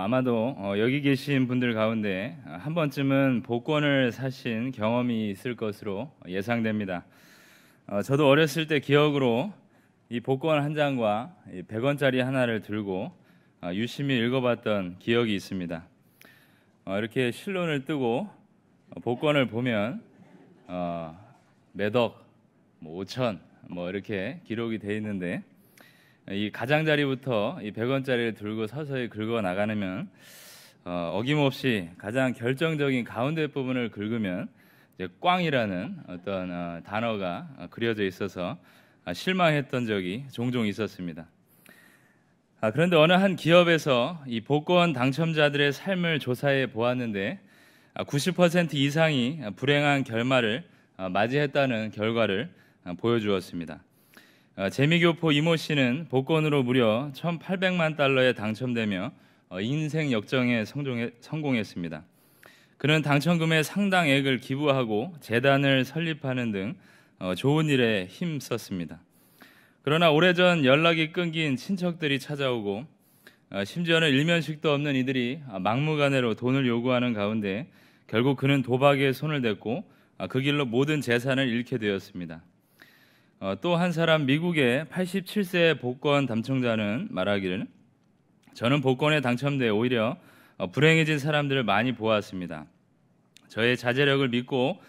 아마도 여기 계신 분들 가운데 한 번쯤은 복권을 사신 경험이 있을 것으로 예상됩니다. 저도 어렸을 때 기억으로 이 복권 한 장과 100원짜리 하나를 들고 유심히 읽어봤던 기억이 있습니다. 이렇게 실론을 뜨고 복권을 보면 매덕 5천 이렇게 기록이 돼 있는데, 이 가장자리부터 이 100원짜리를 들고 서서히 긁어 나가면 어김없이 가장 결정적인 가운데 부분을 긁으면 이제 꽝이라는 어떤 단어가 그려져 있어서 실망했던 적이 종종 있었습니다. 그런데 어느 한 기업에서 이 복권 당첨자들의 삶을 조사해 보았는데 90% 이상이 불행한 결말을 맞이했다는 결과를 보여주었습니다. 재미교포 이모 씨는 복권으로 무려 1,800만 달러에 당첨되며 인생 역정에 성공했습니다. 그는 당첨금의 상당액을 기부하고 재단을 설립하는 등 좋은 일에 힘썼습니다. 그러나 오래전 연락이 끊긴 친척들이 찾아오고 심지어는 일면식도 없는 이들이 막무가내로 돈을 요구하는 가운데 결국 그는 도박에 손을 댔고 그 길로 모든 재산을 잃게 되었습니다. 또 한 사람, 미국의 87세 복권 당첨자는 말하기를, 저는 복권에 당첨돼 오히려 불행해진 사람들을 많이 보았습니다. 저의 자제력을 믿고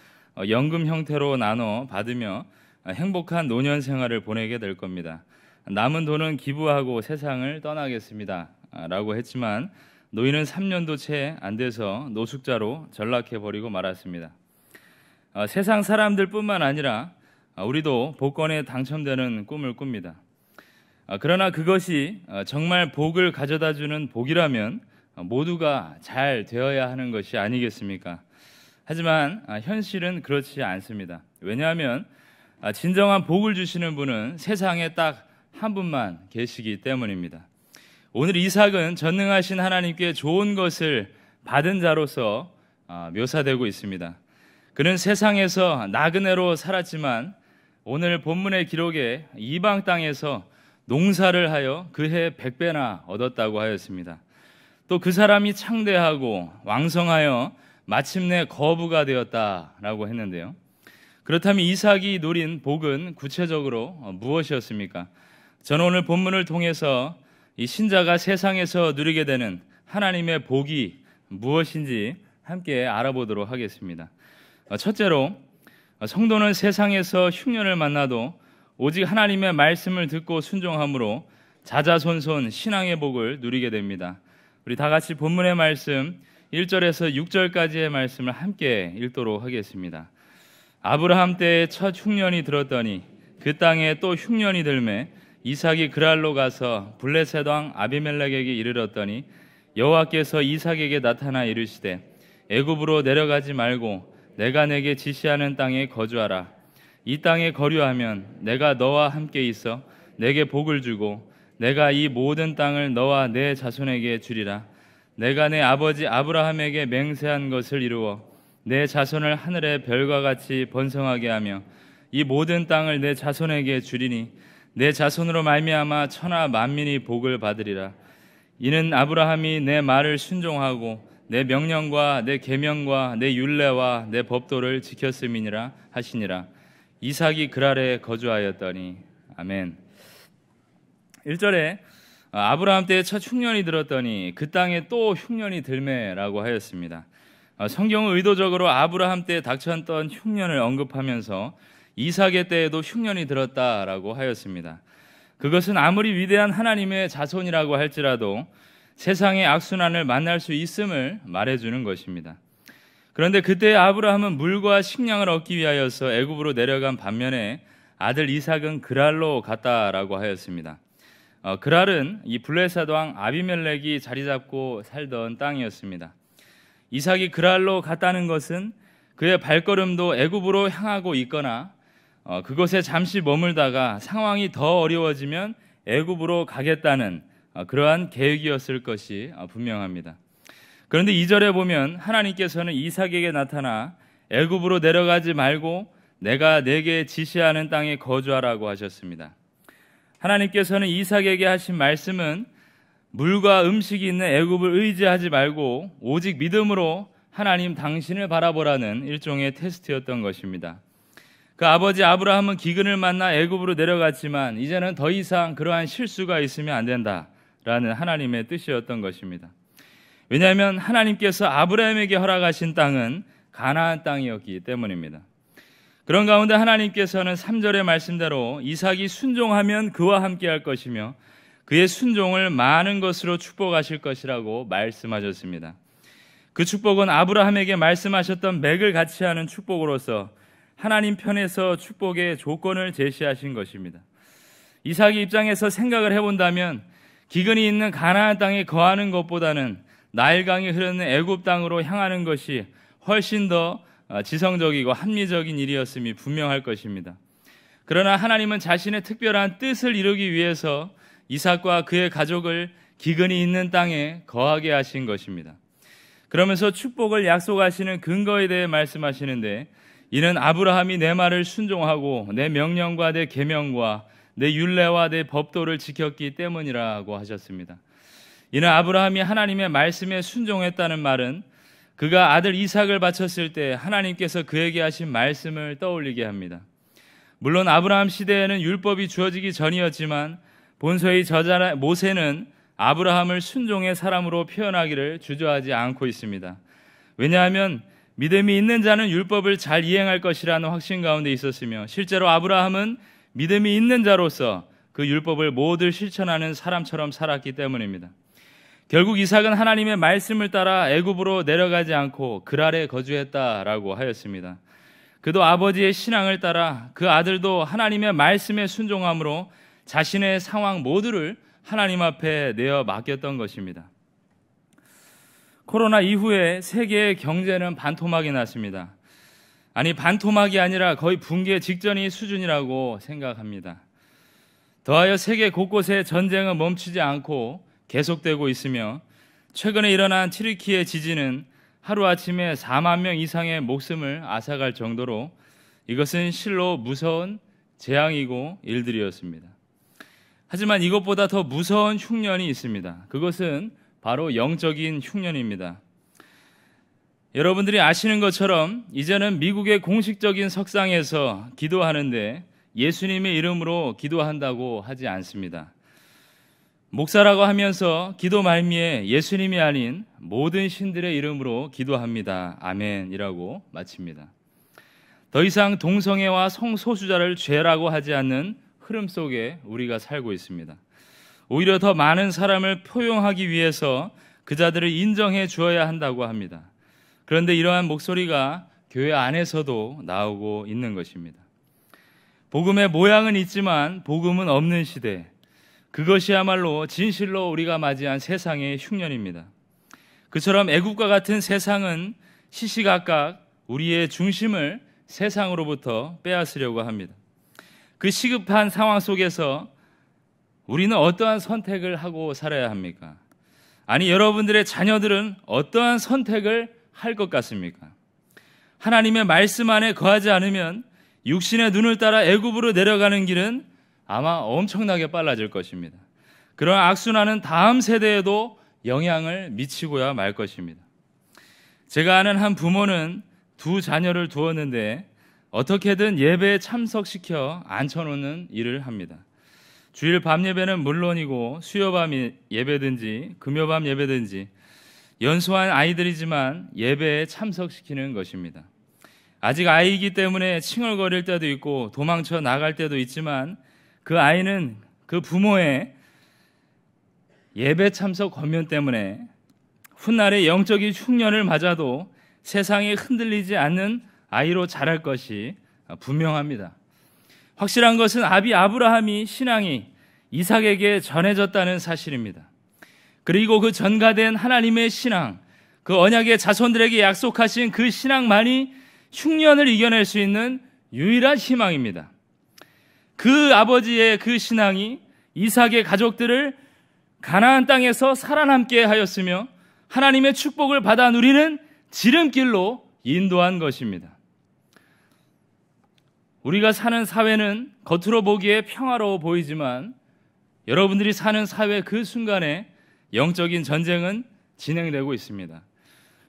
연금 형태로 나눠 받으며 행복한 노년 생활을 보내게 될 겁니다. 남은 돈은 기부하고 세상을 떠나겠습니다 라고 했지만 노인은 3년도 채 안 돼서 노숙자로 전락해버리고 말았습니다. 세상 사람들뿐만 아니라 우리도 복권에 당첨되는 꿈을 꿉니다. 그러나 그것이 정말 복을 가져다주는 복이라면 모두가 잘 되어야 하는 것이 아니겠습니까? 하지만 현실은 그렇지 않습니다. 왜냐하면 진정한 복을 주시는 분은 세상에 딱 한 분만 계시기 때문입니다. 오늘 이삭은 전능하신 하나님께 좋은 것을 받은 자로서 묘사되고 있습니다. 그는 세상에서 나그네로 살았지만 오늘 본문의 기록에 이방 땅에서 농사를 하여 그해 100배나 얻었다고 하였습니다. 또 그 사람이 창대하고 왕성하여 마침내 거부가 되었다라고 했는데요. 그렇다면 이삭이 누린 복은 구체적으로 무엇이었습니까? 저는 오늘 본문을 통해서 이 신자가 세상에서 누리게 되는 하나님의 복이 무엇인지 함께 알아보도록 하겠습니다. 첫째로, 성도는 세상에서 흉년을 만나도 오직 하나님의 말씀을 듣고 순종함으로 자자손손 신앙의 복을 누리게 됩니다. 우리 다 같이 본문의 말씀 1절에서 6절까지의 말씀을 함께 읽도록 하겠습니다. 아브라함 때에 첫 흉년이 들었더니 그 땅에 또 흉년이 들매 이삭이 그랄로 가서 블레셋 왕 아비멜렉에게 이르렀더니 여호와께서 이삭에게 나타나 이르시되 애굽으로 내려가지 말고 내가 내게 지시하는 땅에 거주하라. 이 땅에 거류하면 내가 너와 함께 있어 내게 복을 주고 내가 이 모든 땅을 너와 내 자손에게 주리라. 내가 내 아버지 아브라함에게 맹세한 것을 이루어 내 자손을 하늘의 별과 같이 번성하게 하며 이 모든 땅을 내 자손에게 주리니 내 자손으로 말미암아 천하 만민이 복을 받으리라. 이는 아브라함이 내 말을 순종하고 내 명령과 내 계명과 내 율례와 내 법도를 지켰음이니라 하시니라. 이삭이 그랄에 거주하였더니. 아멘. 1절에 아브라함 때에 첫 흉년이 들었더니 그 땅에 또 흉년이 들매라고 하였습니다. 성경은 의도적으로 아브라함 때에 닥쳤던 흉년을 언급하면서 이삭의 때에도 흉년이 들었다라고 하였습니다. 그것은 아무리 위대한 하나님의 자손이라고 할지라도 세상의 악순환을 만날 수 있음을 말해주는 것입니다. 그런데 그때 아브라함은 물과 식량을 얻기 위하여서 애굽으로 내려간 반면에 아들 이삭은 그랄로 갔다라고 하였습니다. 그랄은 이 블레셋 왕 아비멜렉이 자리 잡고 살던 땅이었습니다. 이삭이 그랄로 갔다는 것은 그의 발걸음도 애굽으로 향하고 있거나 그곳에 잠시 머물다가 상황이 더 어려워지면 애굽으로 가겠다는 그러한 계획이었을 것이 분명합니다. 그런데 2절에 보면 하나님께서는 이삭에게 나타나 애굽으로 내려가지 말고 내가 내게 지시하는 땅에 거주하라고 하셨습니다. 하나님께서는 이삭에게 하신 말씀은 물과 음식이 있는 애굽을 의지하지 말고 오직 믿음으로 하나님 당신을 바라보라는 일종의 테스트였던 것입니다. 그 아버지 아브라함은 기근을 만나 애굽으로 내려갔지만 이제는 더 이상 그러한 실수가 있으면 안 된다라는 하나님의 뜻이었던 것입니다. 왜냐하면 하나님께서 아브라함에게 허락하신 땅은 가나안 땅이었기 때문입니다. 그런 가운데 하나님께서는 3절의 말씀대로 이삭이 순종하면 그와 함께 할 것이며 그의 순종을 많은 것으로 축복하실 것이라고 말씀하셨습니다. 그 축복은 아브라함에게 말씀하셨던 맥을 같이 하는 축복으로서 하나님 편에서 축복의 조건을 제시하신 것입니다. 이삭의 입장에서 생각을 해본다면 기근이 있는 가나안 땅에 거하는 것보다는 나일강이 흐르는 애굽 땅으로 향하는 것이 훨씬 더 지성적이고 합리적인 일이었음이 분명할 것입니다. 그러나 하나님은 자신의 특별한 뜻을 이루기 위해서 이삭과 그의 가족을 기근이 있는 땅에 거하게 하신 것입니다. 그러면서 축복을 약속하시는 근거에 대해 말씀하시는데 이는 아브라함이 내 말을 순종하고 내 명령과 내 계명과 내 율례와 내 법도를 지켰기 때문이라고 하셨습니다. 이는 아브라함이 하나님의 말씀에 순종했다는 말은 그가 아들 이삭을 바쳤을 때 하나님께서 그에게 하신 말씀을 떠올리게 합니다. 물론 아브라함 시대에는 율법이 주어지기 전이었지만 본서의 저자 모세는 아브라함을 순종의 사람으로 표현하기를 주저하지 않고 있습니다. 왜냐하면 믿음이 있는 자는 율법을 잘 이행할 것이라는 확신 가운데 있었으며 실제로 아브라함은 믿음이 있는 자로서 그 율법을 모두 실천하는 사람처럼 살았기 때문입니다. 결국 이삭은 하나님의 말씀을 따라 애굽으로 내려가지 않고 그랄에 거주했다라고 하였습니다. 그도 아버지의 신앙을 따라 그 아들도 하나님의 말씀에 순종함으로 자신의 상황 모두를 하나님 앞에 내어 맡겼던 것입니다. 코로나 이후에 세계의 경제는 반토막이 났습니다. 아니, 반토막이 아니라 거의 붕괴 직전의 수준이라고 생각합니다. 더하여 세계 곳곳에 전쟁은 멈추지 않고 계속되고 있으며 최근에 일어난 튀르키예 지진은 하루아침에 4만 명 이상의 목숨을 앗아갈 정도로 이것은 실로 무서운 재앙이고 일들이었습니다. 하지만 이것보다 더 무서운 흉년이 있습니다. 그것은 바로 영적인 흉년입니다. 여러분들이 아시는 것처럼 이제는 미국의 공식적인 석상에서 기도하는데 예수님의 이름으로 기도한다고 하지 않습니다. 목사라고 하면서 기도 말미에 예수님이 아닌 모든 신들의 이름으로 기도합니다. 아멘이라고 마칩니다. 더 이상 동성애와 성소수자를 죄라고 하지 않는 흐름 속에 우리가 살고 있습니다. 오히려 더 많은 사람을 포용하기 위해서 그 자들을 인정해 주어야 한다고 합니다. 그런데 이러한 목소리가 교회 안에서도 나오고 있는 것입니다. 복음의 모양은 있지만 복음은 없는 시대, 그것이야말로 진실로 우리가 맞이한 세상의 흉년입니다. 그처럼 애국과 같은 세상은 시시각각 우리의 중심을 세상으로부터 빼앗으려고 합니다. 그 시급한 상황 속에서 우리는 어떠한 선택을 하고 살아야 합니까? 아니, 여러분들의 자녀들은 어떠한 선택을 할 것 같습니까? 하나님의 말씀 안에 거하지 않으면 육신의 눈을 따라 애굽으로 내려가는 길은 아마 엄청나게 빨라질 것입니다. 그런 악순환은 다음 세대에도 영향을 미치고야 말 것입니다. 제가 아는 한 부모는 두 자녀를 두었는데 어떻게든 예배에 참석시켜 앉혀놓는 일을 합니다. 주일 밤 예배는 물론이고 수요밤 예배든지 금요밤 예배든지 연소한 아이들이지만 예배에 참석시키는 것입니다. 아직 아이이기 때문에 칭얼거릴 때도 있고 도망쳐 나갈 때도 있지만 그 아이는 그 부모의 예배 참석 권면 때문에 훗날의 영적인 흉년을 맞아도 세상에 흔들리지 않는 아이로 자랄 것이 분명합니다. 확실한 것은 아비 아브라함이 신앙이 이삭에게 전해졌다는 사실입니다. 그리고 그 전가된 하나님의 신앙, 그 언약의 자손들에게 약속하신 그 신앙만이 흉년을 이겨낼 수 있는 유일한 희망입니다. 그 아버지의 그 신앙이 이삭의 가족들을 가나안 땅에서 살아남게 하였으며 하나님의 축복을 받아 누리는 지름길로 인도한 것입니다. 우리가 사는 사회는 겉으로 보기에 평화로워 보이지만 여러분들이 사는 사회 그 순간에 영적인 전쟁은 진행되고 있습니다.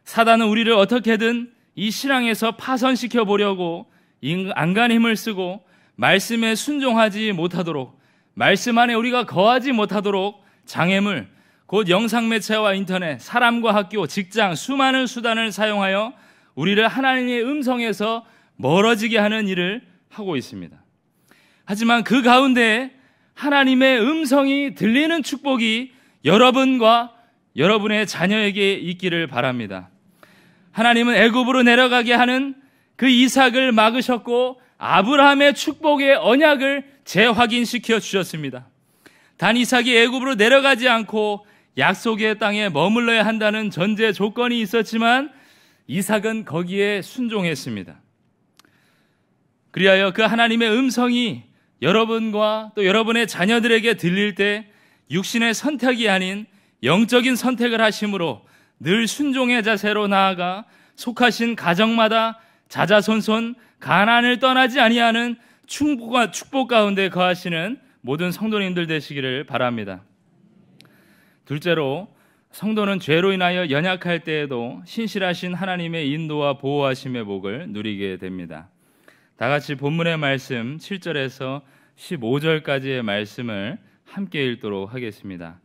사단은 우리를 어떻게든 이 신앙에서 파선시켜 보려고 안간힘을 힘을 쓰고 말씀에 순종하지 못하도록, 말씀 안에 우리가 거하지 못하도록 장애물, 곧 영상매체와 인터넷, 사람과 학교, 직장, 수많은 수단을 사용하여 우리를 하나님의 음성에서 멀어지게 하는 일을 하고 있습니다. 하지만 그 가운데 하나님의 음성이 들리는 축복이 여러분과 여러분의 자녀에게 있기를 바랍니다. 하나님은 애굽으로 내려가게 하는 그 이삭을 막으셨고 아브라함의 축복의 언약을 재확인시켜 주셨습니다. 단 이삭이 애굽으로 내려가지 않고 약속의 땅에 머물러야 한다는 전제 조건이 있었지만 이삭은 거기에 순종했습니다. 그리하여 그 하나님의 음성이 여러분과 또 여러분의 자녀들에게 들릴 때 육신의 선택이 아닌 영적인 선택을 하심으로 늘 순종의 자세로 나아가 속하신 가정마다 자자손손 가난을 떠나지 아니하는 축복 가운데 거하시는 모든 성도님들 되시기를 바랍니다. 둘째로, 성도는 죄로 인하여 연약할 때에도 신실하신 하나님의 인도와 보호하심의 복을 누리게 됩니다. 다 같이 본문의 말씀 7절에서 15절까지의 말씀을 함께 읽도록 하겠습니다.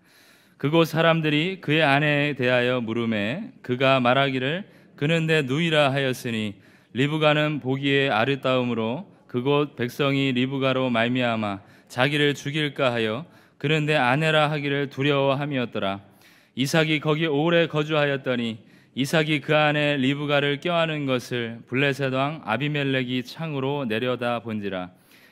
그곳 사람들이 그의 아내에 대하여 물으매 그가 말하기를 그는 내 누이라 하였으니 리브가는 보기에 아름다움으로 그곳 백성이 리브가로 말미암아 자기를 죽일까 하여 그는 내 아내라 하기를 두려워함이었더라. 이삭이 거기 오래 거주하였더니 이삭이 그 안에 리브가를 껴안은 것을 블레셋 왕 아비멜렉이 창으로 내려다 본지라.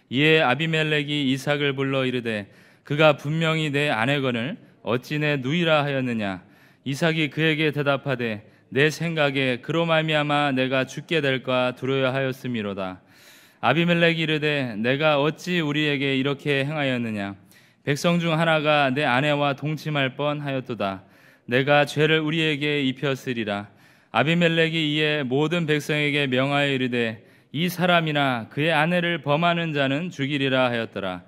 이에 아비멜렉이 이삭을 불러 이르되 그가 분명히 내 아내거늘 어찌 내 누이라 하였느냐. 이삭이 그에게 대답하되 내 생각에 그로 말미암아 내가 죽게 될까 두려워하였음이로다. 아비멜렉이 이르되 내가 어찌 우리에게 이렇게 행하였느냐. 백성 중 하나가 내 아내와 동침할 뻔하였도다. 내가 죄를 우리에게 입혔으리라. 아비멜렉이 이에 모든 백성에게 명하여 이르되 이 사람이나 그의 아내를 범하는 자는 죽이리라 하였더라.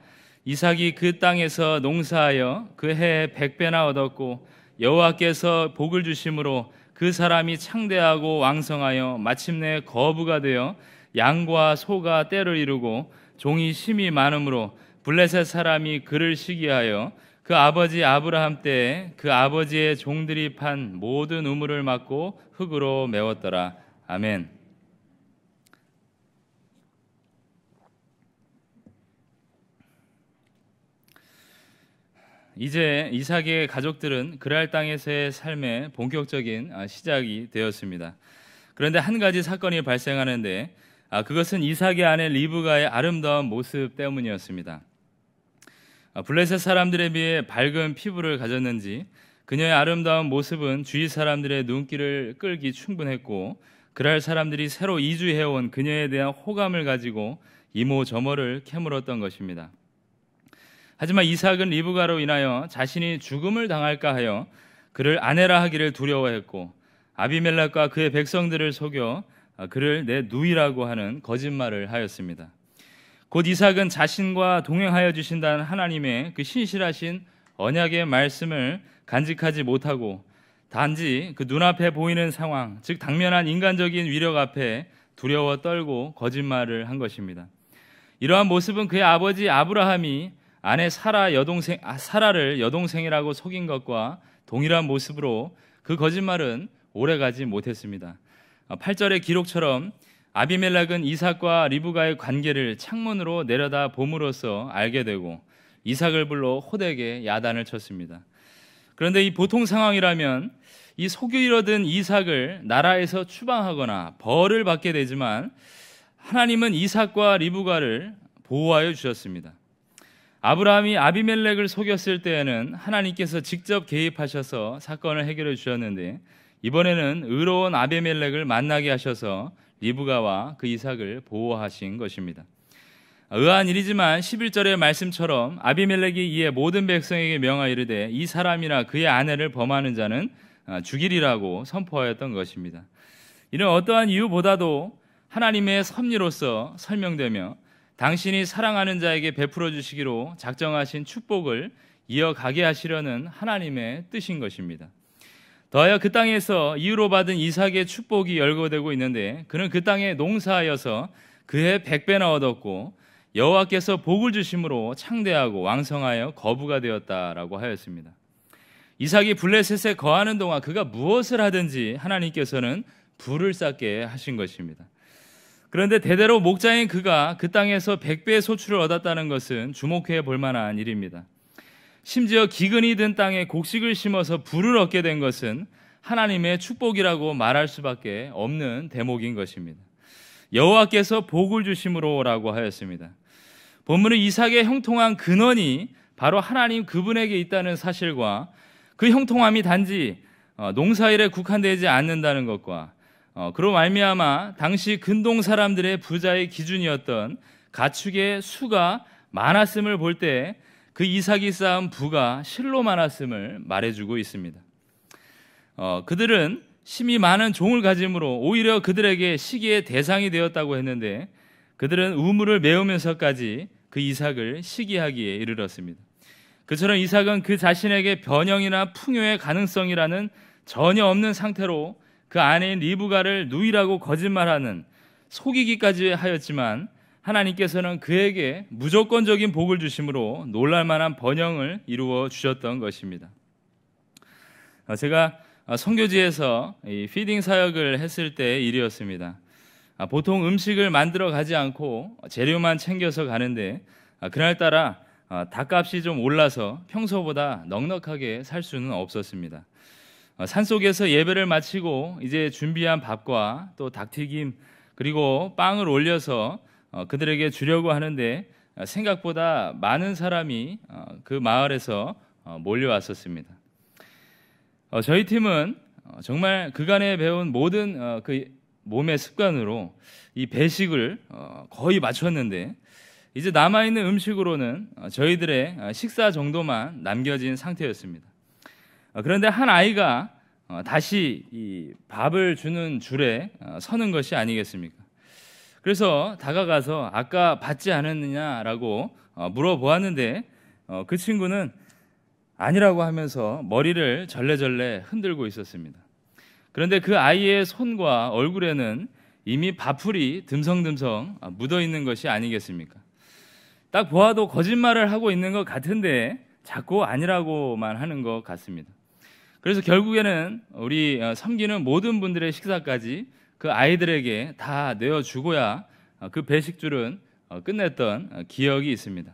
이삭이 그 땅에서 농사하여 그 해에 100배나 얻었고 여호와께서 복을 주심으로 그 사람이 창대하고 왕성하여 마침내 거부가 되어 양과 소가 떼를 이루고 종이 심이 많으므로 블레셋 사람이 그를 시기하여 그 아버지 아브라함 때에 그 아버지의 종들이 판 모든 우물을 막고 흙으로 메웠더라. 아멘. 이제 이삭의 가족들은 그랄 땅에서의 삶의 본격적인 시작이 되었습니다. 그런데 한 가지 사건이 발생하는데 그것은 이삭의 아내 리브가의 아름다운 모습 때문이었습니다. 블레셋 사람들에 비해 밝은 피부를 가졌는지 그녀의 아름다운 모습은 주위 사람들의 눈길을 끌기 충분했고 그랄 사람들이 새로 이주해온 그녀에 대한 호감을 가지고 이모저모를 캐물었던 것입니다. 하지만 이삭은 리브가로 인하여 자신이 죽음을 당할까 하여 그를 아내라 하기를 두려워했고 아비멜렉과 그의 백성들을 속여 그를 내 누이라고 하는 거짓말을 하였습니다. 곧 이삭은 자신과 동행하여 주신다는 하나님의 그 신실하신 언약의 말씀을 간직하지 못하고 단지 그 눈앞에 보이는 상황, 즉 당면한 인간적인 위력 앞에 두려워 떨고 거짓말을 한 것입니다. 이러한 모습은 그의 아버지 아브라함이 아내 사라를 여동생이라고 속인 것과 동일한 모습으로 그 거짓말은 오래가지 못했습니다. 8절의 기록처럼 아비멜렉은 이삭과 리브가의 관계를 창문으로 내려다 봄으로써 알게 되고 이삭을 불러 호되게 야단을 쳤습니다. 그런데 이 보통 상황이라면 이 속이 잃어든 이삭을 나라에서 추방하거나 벌을 받게 되지만 하나님은 이삭과 리브가를 보호하여 주셨습니다. 아브라함이 아비멜렉을 속였을 때에는 하나님께서 직접 개입하셔서 사건을 해결해 주셨는데 이번에는 의로운 아비멜렉을 만나게 하셔서 리브가와 그 이삭을 보호하신 것입니다. 의아한 일이지만 11절의 말씀처럼 아비멜렉이 이에 모든 백성에게 명하여 이르되 이 사람이나 그의 아내를 범하는 자는 죽이리라고 선포하였던 것입니다. 이는 어떠한 이유보다도 하나님의 섭리로서 설명되며 당신이 사랑하는 자에게 베풀어 주시기로 작정하신 축복을 이어가게 하시려는 하나님의 뜻인 것입니다. 더하여 그 땅에서 이유로 받은 이삭의 축복이 열거되고 있는데 그는 그 땅에 농사하여서 그해 100배나 얻었고 여호와께서 복을 주심으로 창대하고 왕성하여 거부가 되었다라고 하였습니다. 이삭이 블레셋에 거하는 동안 그가 무엇을 하든지 하나님께서는 부를 쌓게 하신 것입니다. 그런데 대대로 목자인 그가 그 땅에서 100배의 소출을 얻었다는 것은 주목해 볼 만한 일입니다. 심지어 기근이 든 땅에 곡식을 심어서 부를 얻게 된 것은 하나님의 축복이라고 말할 수밖에 없는 대목인 것입니다. 여호와께서 복을 주심으로라고 하였습니다. 본문은 이삭의 형통한 근원이 바로 하나님 그분에게 있다는 사실과 그 형통함이 단지 농사일에 국한되지 않는다는 것과 그로 말미암아 당시 근동 사람들의 부자의 기준이었던 가축의 수가 많았음을 볼 때 그 이삭이 쌓은 부가 실로 많았음을 말해주고 있습니다. 그들은 심이 많은 종을 가짐으로 오히려 그들에게 시기의 대상이 되었다고 했는데 그들은 우물을 메우면서까지 그 이삭을 시기하기에 이르렀습니다. 그처럼 이삭은 그 자신에게 변형이나 풍요의 가능성이라는 전혀 없는 상태로 그 아내인 리브가를 누이라고 거짓말하는 속이기까지 하였지만 하나님께서는 그에게 무조건적인 복을 주심으로 놀랄만한 번영을 이루어 주셨던 것입니다. 제가 선교지에서 피딩 사역을 했을 때의 일이었습니다. 보통 음식을 만들어 가지 않고 재료만 챙겨서 가는데 그날따라 닭값이 좀 올라서 평소보다 넉넉하게 살 수는 없었습니다. 산속에서 예배를 마치고 이제 준비한 밥과 또 닭튀김 그리고 빵을 올려서 그들에게 주려고 하는데 생각보다 많은 사람이 그 마을에서 몰려왔었습니다. 저희 팀은 정말 그간에 배운 모든 그 몸의 습관으로 이 배식을 거의 마쳤는데 이제 남아있는 음식으로는 저희들의 식사 정도만 남겨진 상태였습니다. 그런데 한 아이가 다시 이 밥을 주는 줄에 서는 것이 아니겠습니까? 그래서 다가가서 아까 받지 않았느냐라고 물어보았는데 그 친구는 아니라고 하면서 머리를 절레절레 흔들고 있었습니다. 그런데 그 아이의 손과 얼굴에는 이미 밥풀이 듬성듬성 묻어 있는 것이 아니겠습니까? 딱 보아도 거짓말을 하고 있는 것 같은데 자꾸 아니라고만 하는 것 같습니다. 그래서 결국에는 우리 섬기는 모든 분들의 식사까지 그 아이들에게 다 내어주고야 그 배식줄은 끝냈던 기억이 있습니다.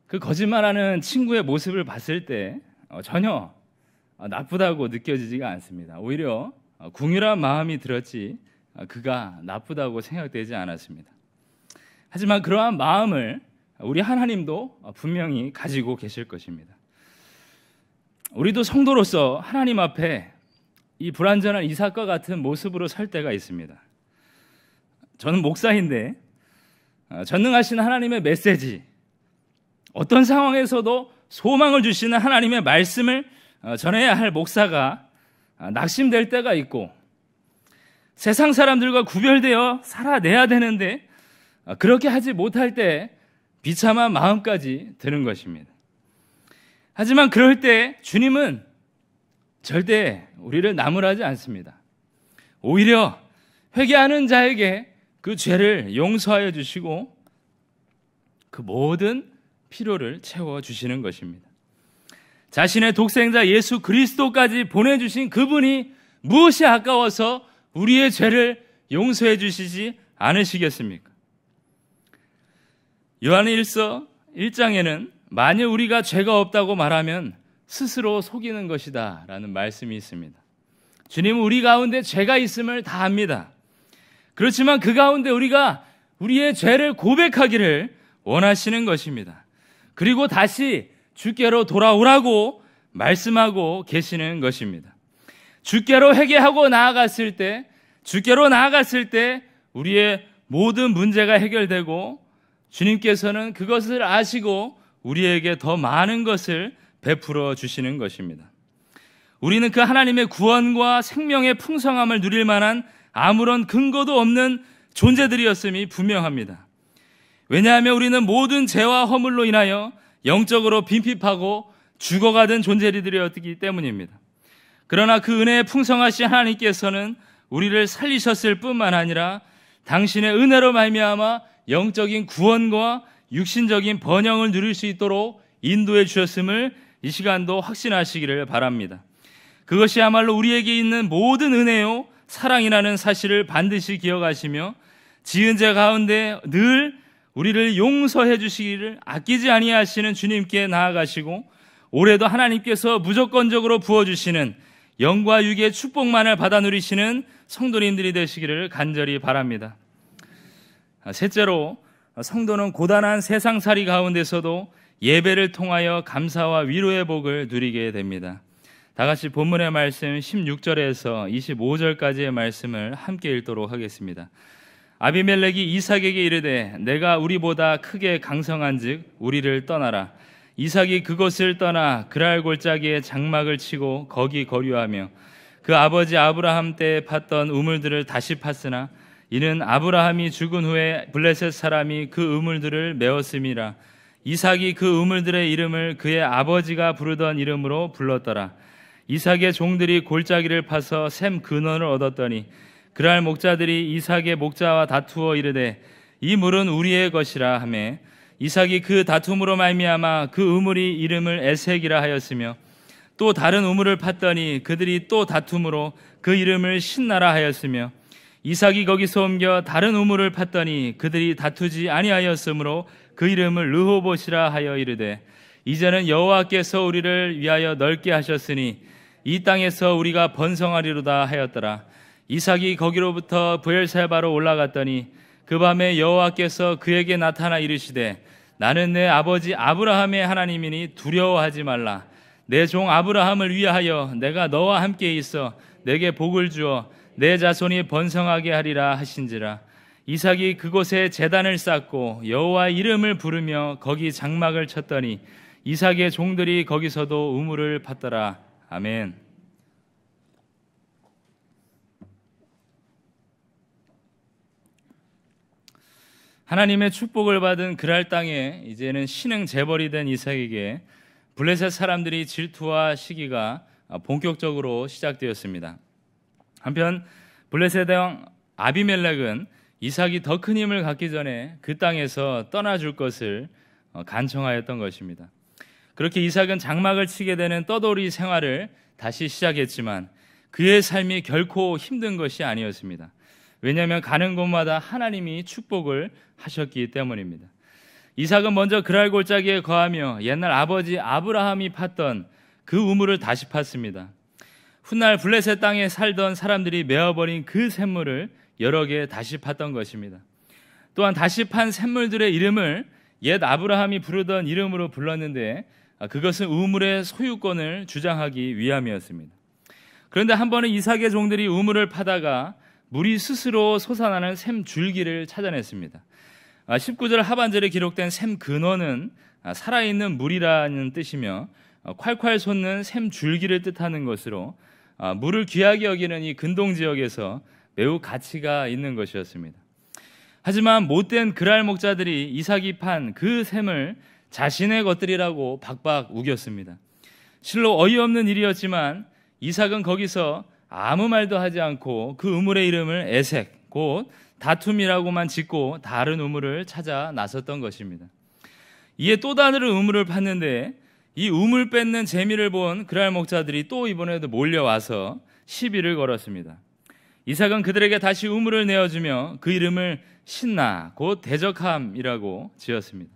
그 거짓말하는 친구의 모습을 봤을 때 전혀 나쁘다고 느껴지지가 않습니다. 오히려 궁휼한 마음이 들었지 그가 나쁘다고 생각되지 않았습니다. 하지만 그러한 마음을 우리 하나님도 분명히 가지고 계실 것입니다. 우리도 성도로서 하나님 앞에 이 불완전한 이삭과 같은 모습으로 설 때가 있습니다. 저는 목사인데 전능하신 하나님의 메시지, 어떤 상황에서도 소망을 주시는 하나님의 말씀을 전해야 할 목사가 낙심될 때가 있고 세상 사람들과 구별되어 살아내야 되는데 그렇게 하지 못할 때 비참한 마음까지 드는 것입니다. 하지만 그럴 때 주님은 절대 우리를 나무라지 않습니다. 오히려 회개하는 자에게 그 죄를 용서하여 주시고 그 모든 필요를 채워주시는 것입니다. 자신의 독생자 예수 그리스도까지 보내주신 그분이 무엇이 아까워서 우리의 죄를 용서해 주시지 않으시겠습니까? 요한일서 1장에는 만일 우리가 죄가 없다고 말하면 스스로 속이는 것이다 라는 말씀이 있습니다. 주님은 우리 가운데 죄가 있음을 다 압니다. 그렇지만 그 가운데 우리가 우리의 죄를 고백하기를 원하시는 것입니다. 그리고 다시 주께로 돌아오라고 말씀하고 계시는 것입니다. 주께로 회개하고 나아갔을 때, 주께로 나아갔을 때 우리의 모든 문제가 해결되고 주님께서는 그것을 아시고 우리에게 더 많은 것을 베풀어 주시는 것입니다. 우리는 그 하나님의 구원과 생명의 풍성함을 누릴 만한 아무런 근거도 없는 존재들이었음이 분명합니다. 왜냐하면 우리는 모든 죄와 허물로 인하여 영적으로 빈핍하고 죽어가던 존재들이었기 때문입니다. 그러나 그 은혜에 풍성하신 하나님께서는 우리를 살리셨을 뿐만 아니라 당신의 은혜로 말미암아 영적인 구원과 육신적인 번영을 누릴 수 있도록 인도해 주셨음을 이 시간도 확신하시기를 바랍니다. 그것이야말로 우리에게 있는 모든 은혜요 사랑이라는 사실을 반드시 기억하시며 지은 죄 가운데 늘 우리를 용서해 주시기를 아끼지 아니하시는 주님께 나아가시고 올해도 하나님께서 무조건적으로 부어주시는 영과 육의 축복만을 받아 누리시는 성도님들이 되시기를 간절히 바랍니다. 셋째로, 성도는 고단한 세상살이 가운데서도 예배를 통하여 감사와 위로의 복을 누리게 됩니다. 다 같이 본문의 말씀 16절에서 25절까지의 말씀을 함께 읽도록 하겠습니다. 아비멜렉이 이삭에게 이르되 내가 우리보다 크게 강성한즉 우리를 떠나라. 이삭이 그곳을 떠나 그랄 골짜기에 장막을 치고 거기 거류하며 그 아버지 아브라함 때에 팠던 우물들을 다시 팠으나 이는 아브라함이 죽은 후에 블레셋 사람이 그 우물들을 메었음이라. 이삭이 그 우물들의 이름을 그의 아버지가 부르던 이름으로 불렀더라. 이삭의 종들이 골짜기를 파서 샘 근원을 얻었더니 그랄 목자들이 이삭의 목자와 다투어 이르되 이 물은 우리의 것이라 하매 이삭이 그 다툼으로 말미암아 그 우물이 이름을 에색이라 하였으며 또 다른 우물을 팠더니 그들이 또 다툼으로 그 이름을 신나라 하였으며 이삭이 거기서 옮겨 다른 우물을 팠더니 그들이 다투지 아니하였으므로 그 이름을 르호봇이라 하여 이르되 이제는 여호와께서 우리를 위하여 넓게 하셨으니 이 땅에서 우리가 번성하리로다 하였더라. 이삭이 거기로부터 브엘세바로 올라갔더니 그 밤에 여호와께서 그에게 나타나 이르시되 나는 내 아버지 아브라함의 하나님이니 두려워하지 말라. 내 종 아브라함을 위하여 내가 너와 함께 있어 내게 복을 주어 내 자손이 번성하게 하리라 하신지라. 이삭이 그곳에 제단을 쌓고 여호와의 이름을 부르며 거기 장막을 쳤더니 이삭의 종들이 거기서도 우물을 팠더라. 아멘. 하나님의 축복을 받은 그랄 땅에 이제는 신흥 재벌이 된 이삭에게 블레셋 사람들이 질투와 시기가 본격적으로 시작되었습니다. 한편 블레셋 왕 아비멜렉은 이삭이 더 큰 힘을 갖기 전에 그 땅에서 떠나줄 것을 간청하였던 것입니다. 그렇게 이삭은 장막을 치게 되는 떠돌이 생활을 다시 시작했지만 그의 삶이 결코 힘든 것이 아니었습니다. 왜냐하면 가는 곳마다 하나님이 축복을 하셨기 때문입니다. 이삭은 먼저 그랄 골짜기에 거하며 옛날 아버지 아브라함이 팠던 그 우물을 다시 팠습니다. 훗날 블레셋 땅에 살던 사람들이 메어버린 그 샘물을 여러 개 다시 팠던 것입니다. 또한 다시 판 샘물들의 이름을 옛 아브라함이 부르던 이름으로 불렀는데 그것은 우물의 소유권을 주장하기 위함이었습니다. 그런데 한 번은 이삭의 종들이 우물을 파다가 물이 스스로 솟아나는 샘 줄기를 찾아냈습니다. 19절 하반절에 기록된 샘 근원은 살아있는 물이라는 뜻이며 콸콸 솟는 샘 줄기를 뜻하는 것으로 물을 귀하게 여기는 이 근동 지역에서 매우 가치가 있는 것이었습니다. 하지만 못된 그랄 목자들이 이삭이 판 그 샘을 자신의 것들이라고 박박 우겼습니다. 실로 어이없는 일이었지만 이삭은 거기서 아무 말도 하지 않고 그 우물의 이름을 에색, 곧 다툼이라고만 짓고 다른 우물을 찾아 나섰던 것입니다. 이에 또 다른 우물을 팠는데 이 우물 뺏는 재미를 본 그랄 목자들이 또 이번에도 몰려와서 시비를 걸었습니다. 이삭은 그들에게 다시 우물을 내어주며 그 이름을 신나, 곧 대적함이라고 지었습니다.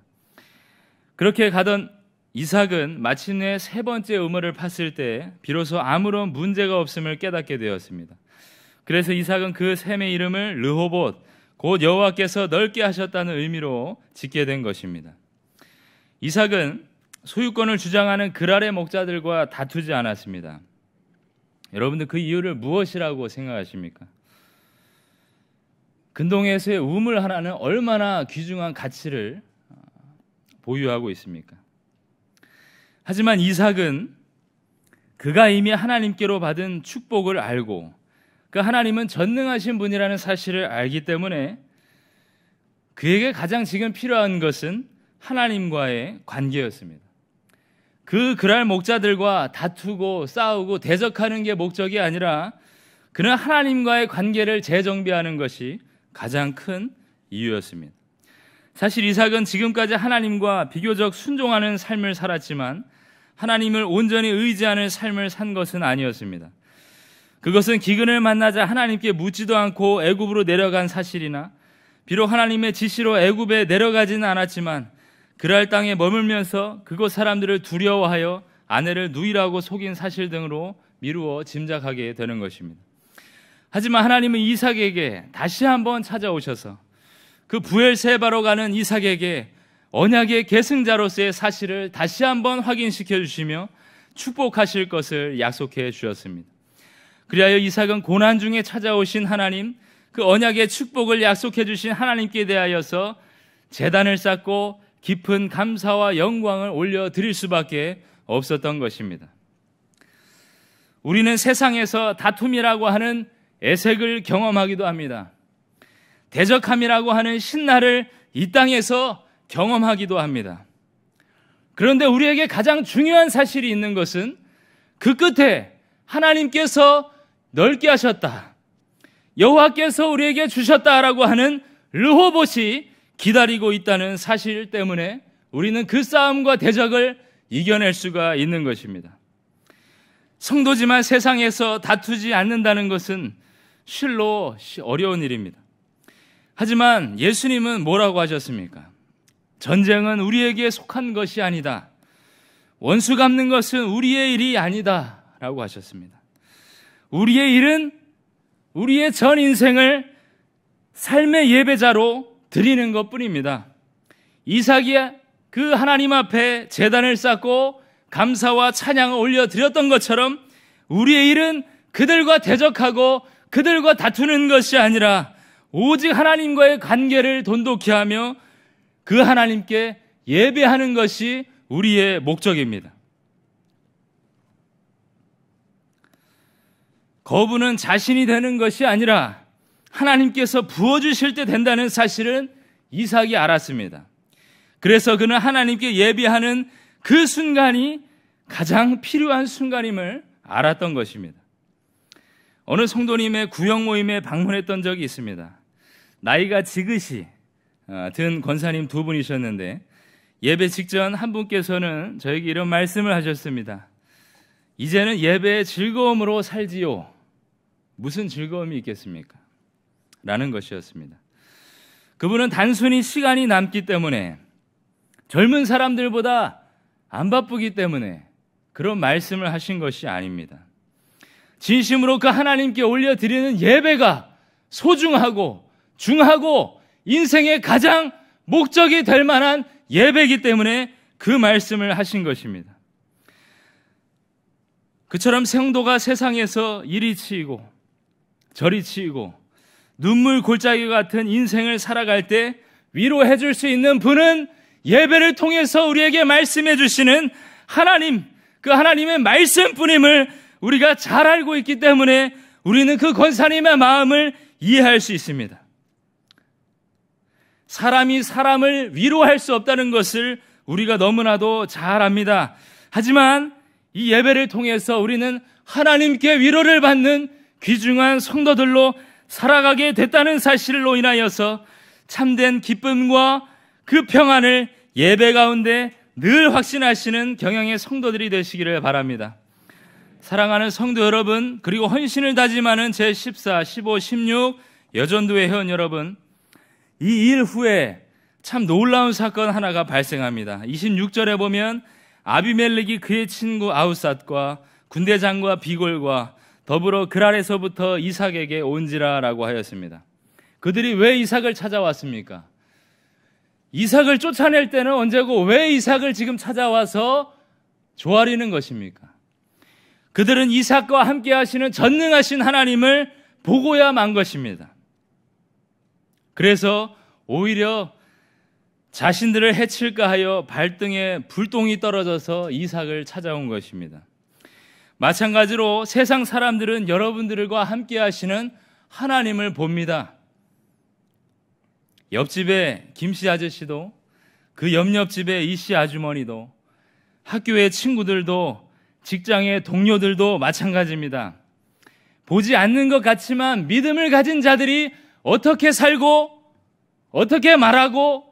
그렇게 가던 이삭은 마침내 세 번째 우물을 팠을 때 비로소 아무런 문제가 없음을 깨닫게 되었습니다. 그래서 이삭은 그 샘의 이름을 르호봇, 곧 여호와께서 넓게 하셨다는 의미로 짓게 된 것입니다. 이삭은 소유권을 주장하는 그랄의 목자들과 다투지 않았습니다. 여러분들 그 이유를 무엇이라고 생각하십니까? 근동에서의 우물 하나는 얼마나 귀중한 가치를 보유하고 있습니까? 하지만 이삭은 그가 이미 하나님께로 받은 축복을 알고 그 하나님은 전능하신 분이라는 사실을 알기 때문에 그에게 가장 지금 필요한 것은 하나님과의 관계였습니다. 그 그랄 목자들과 다투고 싸우고 대적하는 게 목적이 아니라 그는 하나님과의 관계를 재정비하는 것이 가장 큰 이유였습니다. 사실 이삭은 지금까지 하나님과 비교적 순종하는 삶을 살았지만 하나님을 온전히 의지하는 삶을 산 것은 아니었습니다. 그것은 기근을 만나자 하나님께 묻지도 않고 애굽으로 내려간 사실이나 비록 하나님의 지시로 애굽에 내려가지는 않았지만 그랄 땅에 머물면서 그곳 사람들을 두려워하여 아내를 누이라고 속인 사실 등으로 미루어 짐작하게 되는 것입니다. 하지만 하나님은 이삭에게 다시 한번 찾아오셔서 그 부엘세바로 가는 이삭에게 언약의 계승자로서의 사실을 다시 한번 확인시켜 주시며 축복하실 것을 약속해 주셨습니다. 그리하여 이삭은 고난 중에 찾아오신 하나님, 그 언약의 축복을 약속해 주신 하나님께 대하여서 제단을 쌓고 깊은 감사와 영광을 올려드릴 수밖에 없었던 것입니다. 우리는 세상에서 다툼이라고 하는 애색을 경험하기도 합니다. 대적함이라고 하는 신나를 이 땅에서 경험하기도 합니다. 그런데 우리에게 가장 중요한 사실이 있는 것은 그 끝에 하나님께서 넓게 하셨다, 여호와께서 우리에게 주셨다라고 하는 르호봇이 기다리고 있다는 사실 때문에 우리는 그 싸움과 대적을 이겨낼 수가 있는 것입니다. 성도지만 세상에서 다투지 않는다는 것은 실로 어려운 일입니다. 하지만 예수님은 뭐라고 하셨습니까? 전쟁은 우리에게 속한 것이 아니다. 원수 갚는 것은 우리의 일이 아니다 라고 하셨습니다. 우리의 일은 우리의 전 인생을 삶의 예배자로 드리는 것뿐입니다. 이삭이 그 하나님 앞에 제단을 쌓고 감사와 찬양을 올려드렸던 것처럼 우리의 일은 그들과 대적하고 그들과 다투는 것이 아니라 오직 하나님과의 관계를 돈독히 하며 그 하나님께 예배하는 것이 우리의 목적입니다. 거부는 자신이 되는 것이 아니라 하나님께서 부어주실 때 된다는 사실은 이삭이 알았습니다. 그래서 그는 하나님께 예배하는 그 순간이 가장 필요한 순간임을 알았던 것입니다. 어느 성도님의 구역 모임에 방문했던 적이 있습니다. 나이가 지긋이 든 권사님 두 분이셨는데 예배 직전 한 분께서는 저에게 이런 말씀을 하셨습니다. 이제는 예배의 즐거움으로 살지요. 무슨 즐거움이 있겠습니까? 라는 것이었습니다. 그분은 단순히 시간이 남기 때문에, 젊은 사람들보다 안 바쁘기 때문에 그런 말씀을 하신 것이 아닙니다. 진심으로 그 하나님께 올려드리는 예배가 소중하고 중하고 인생의 가장 목적이 될 만한 예배이기 때문에 그 말씀을 하신 것입니다. 그처럼 성도가 세상에서 이리 치이고 저리 치이고 눈물 골짜기 같은 인생을 살아갈 때 위로해 줄 수 있는 분은 예배를 통해서 우리에게 말씀해 주시는 하나님, 그 하나님의 말씀뿐임을 우리가 잘 알고 있기 때문에 우리는 그 권사님의 마음을 이해할 수 있습니다. 사람이 사람을 위로할 수 없다는 것을 우리가 너무나도 잘 압니다. 하지만 이 예배를 통해서 우리는 하나님께 위로를 받는 귀중한 성도들로 살아가게 됐다는 사실로 인하여서 참된 기쁨과 그 평안을 예배 가운데 늘 확신하시는 경영의 성도들이 되시기를 바랍니다. 사랑하는 성도 여러분, 그리고 헌신을 다짐하는 제14, 15, 16 여전도회 회원 여러분, 이 일 후에 참 놀라운 사건 하나가 발생합니다. 26절에 보면 아비멜렉이 그의 친구 아우삿과 군대장과 비골과 더불어 그랄에서부터 이삭에게 온지라라고 하였습니다. 그들이 왜 이삭을 찾아왔습니까? 이삭을 쫓아낼 때는 언제고 왜 이삭을 지금 찾아와서 조아리는 것입니까? 그들은 이삭과 함께 하시는 전능하신 하나님을 보고야 만 것입니다. 그래서 오히려 자신들을 해칠까 하여 발등에 불똥이 떨어져서 이삭을 찾아온 것입니다. 마찬가지로 세상 사람들은 여러분들과 함께 하시는 하나님을 봅니다. 옆집의 김씨 아저씨도, 그 옆집의 이씨 아주머니도, 학교의 친구들도, 직장의 동료들도 마찬가지입니다. 보지 않는 것 같지만 믿음을 가진 자들이 어떻게 살고, 어떻게 말하고,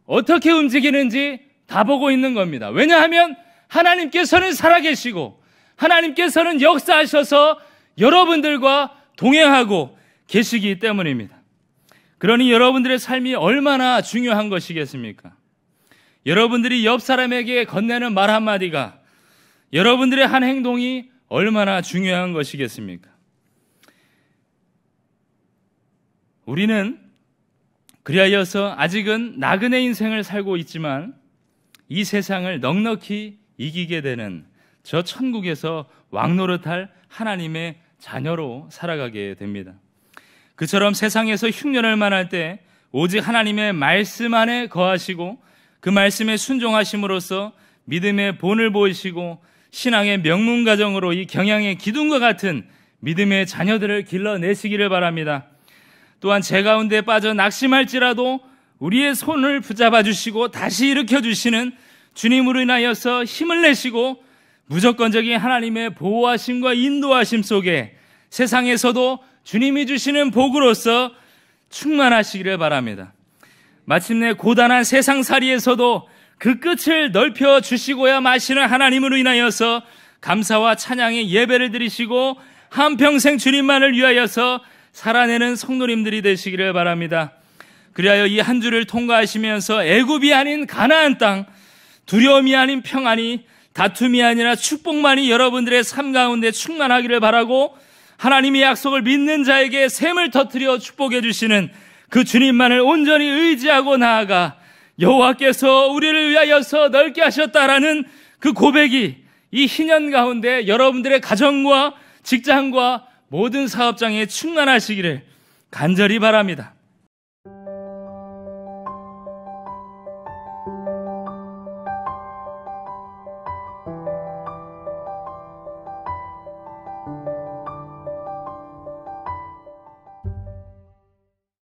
어떻게 움직이는지 다 보고 있는 겁니다. 왜냐하면 하나님께서는 살아계시고 하나님께서는 역사하셔서 여러분들과 동행하고 계시기 때문입니다. 그러니 여러분들의 삶이 얼마나 중요한 것이겠습니까? 여러분들이 옆 사람에게 건네는 말 한마디가, 여러분들의 한 행동이 얼마나 중요한 것이겠습니까? 우리는 그리하여서 아직은 나그네 인생을 살고 있지만 이 세상을 넉넉히 이기게 되는 저 천국에서 왕노릇할 하나님의 자녀로 살아가게 됩니다. 그처럼 세상에서 흉년을 만할 때 오직 하나님의 말씀 안에 거하시고 그 말씀에 순종하심으로써 믿음의 본을 보이시고 신앙의 명문가정으로 이 경양의 기둥과 같은 믿음의 자녀들을 길러내시기를 바랍니다. 또한 제 가운데 빠져 낙심할지라도 우리의 손을 붙잡아 주시고 다시 일으켜 주시는 주님으로 인하여서 힘을 내시고 무조건적인 하나님의 보호하심과 인도하심 속에 세상에서도 주님이 주시는 복으로서 충만하시기를 바랍니다. 마침내 고단한 세상살이에서도 그 끝을 넓혀 주시고야 마시는 하나님으로 인하여서 감사와 찬양의 예배를 드리시고 한평생 주님만을 위하여서 살아내는 성도님들이 되시기를 바랍니다. 그리하여 이 한 주를 통과하시면서 애굽이 아닌 가나안 땅, 두려움이 아닌 평안이, 다툼이 아니라 축복만이 여러분들의 삶 가운데 충만하기를 바라고 하나님의 약속을 믿는 자에게 샘을 터뜨려 축복해 주시는 그 주님만을 온전히 의지하고 나아가 여호와께서 우리를 위하여서 넓게 하셨다라는 그 고백이 이 희년 가운데 여러분들의 가정과 직장과 모든 사업장에 충만하시기를 간절히 바랍니다.